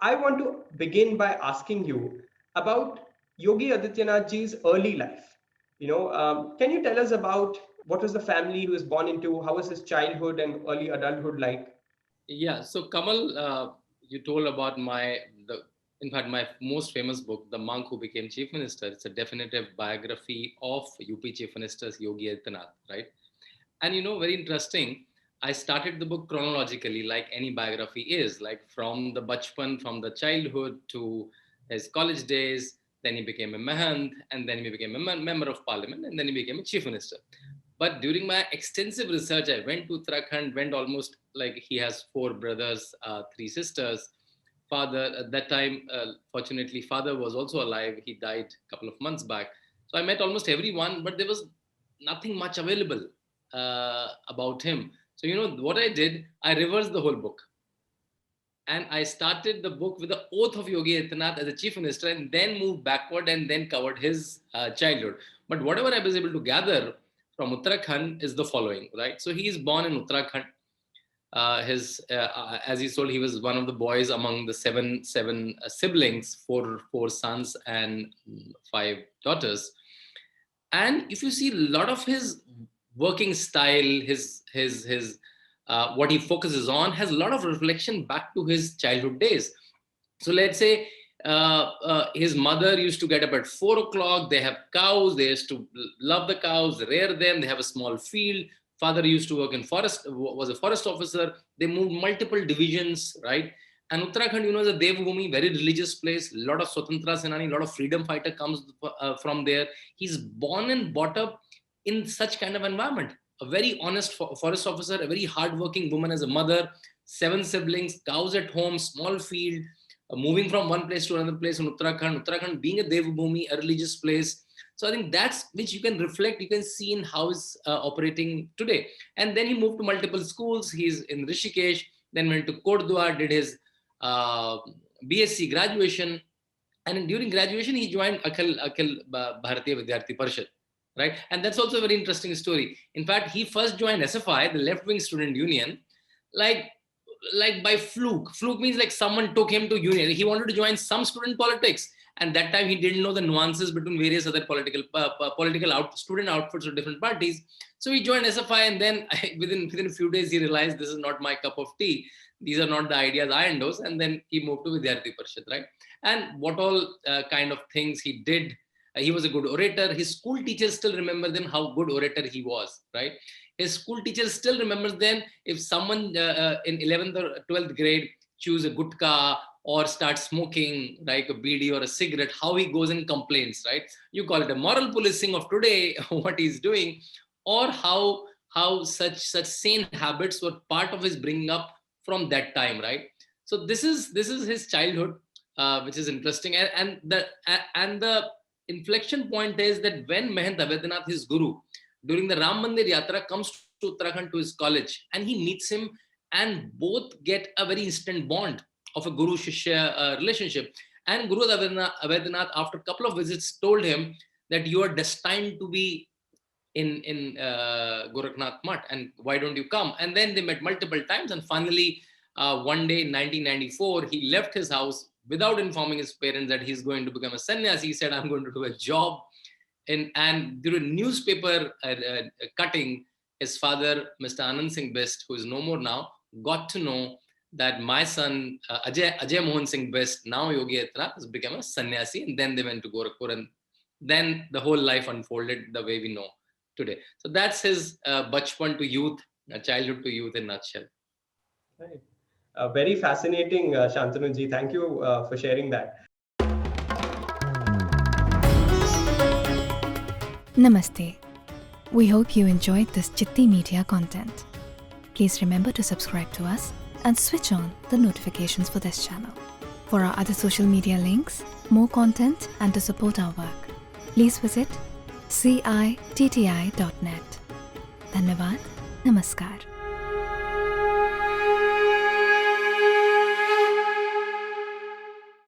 I want to begin by asking you about Yogi Adityanath ji's early life. Can you tell us about what was the family he was born into? How was his childhood and early adulthood like? Yeah, so Kamal, you told about in fact, my most famous book, The Monk Who Became Chief Minister. It's a definitive biography of UP Chief Minister's Yogi Adityanath, right? And very interesting. I started the book chronologically, like any biography is, like from the bachpan, from the childhood to his college days. Then he became a mahant, and then he became a member of parliament, and then he became a chief minister. But during my extensive research, I went to Uttarakhand, went almost like he has four brothers, three sisters. Father, at that time, fortunately, father was also alive. He died a couple of months back. So I met almost everyone, but there was nothing much available about him. So, what I did, I reversed the whole book. And I started the book with the oath of Yogi Adityanath as a chief minister and then moved backward and then covered his childhood. But whatever I was able to gather from Uttarakhand is the following, right? So he is born in Uttarakhand. As he told, he was one of the boys among the seven siblings, four sons and five daughters. And if you see a lot of his working style, his what he focuses on has a lot of reflection back to his childhood days. So let's say his mother used to get up at 4 o'clock. They have cows. They used to love the cows, rear them. They have a small field. Father used to work in forest, was a forest officer. They moved multiple divisions, right? And Uttarakhand, is a Devbhumi, very religious place. A lot of Swatantra Senani, a lot of freedom fighter comes from there. He's born and brought up in such kind of environment. A very honest forest officer, a very hardworking woman as a mother, seven siblings, cows at home, small field, moving from one place to another place in Uttarakhand. Uttarakhand being a Devbhumi, a religious place. So I think that's which you can reflect, you can see in how he's operating today. And then he moved to multiple schools. He's in Rishikesh, then went to Kordua, did his BSc graduation. And during graduation, he joined Akhil Bharatiya Vidyarthi Parishad, right? And that's also a very interesting story. In fact, he first joined SFI, the Left Wing Student Union, like by fluke. Fluke means like someone took him to union. He wanted to join some student politics. And that time he didn't know the nuances between various other student outfits of different parties. So he joined SFI, and then within a few days he realized this is not my cup of tea. These are not the ideas I endorse. And then he moved to Vidyarthi Parishad, right? And what all kind of things he did. He was a good orator. His school teachers still remember them, how good orator he was, right? His school teacher still remembers them. If someone in 11th or 12th grade choose a gutka or start smoking like a bidi or a cigarette, how he goes and complains, right? You call it a moral policing of today, what he's doing, or how such sane habits were part of his bringing up from that time, right? So this is his childhood, which is interesting, and the inflection point is that when Mahant Avedanath, his guru, during the Ram Mandir Yatra, comes to Uttarakhand to his college, and he meets him, and both get a very instant bond of a Guru Shishya relationship. And Guru Avedanath, after a couple of visits, told him that you are destined to be in Gorakhnath Mutt, and why don't you come? And then they met multiple times, and finally, one day in 1994, he left his house without informing his parents that he's going to become a sannyasi. He said, I'm going to do a job. And during a newspaper cutting, his father, Mr. Anand Singh Best, who is no more now, got to know that my son, Ajay Mohan Singh Best, now Yogi Adityanath, has become a sannyasi. And then they went to Gorakhpur, and then the whole life unfolded the way we know today. So that's his bachpan to youth, childhood to youth in a nutshell. Right. Very fascinating, Shantanu ji. Thank you for sharing that. Namaste. We hope you enjoyed this Chitti Media content. Please remember to subscribe to us and switch on the notifications for this channel. For our other social media links, more content, and to support our work, please visit citti.net. Dhanyavad. Namaskar.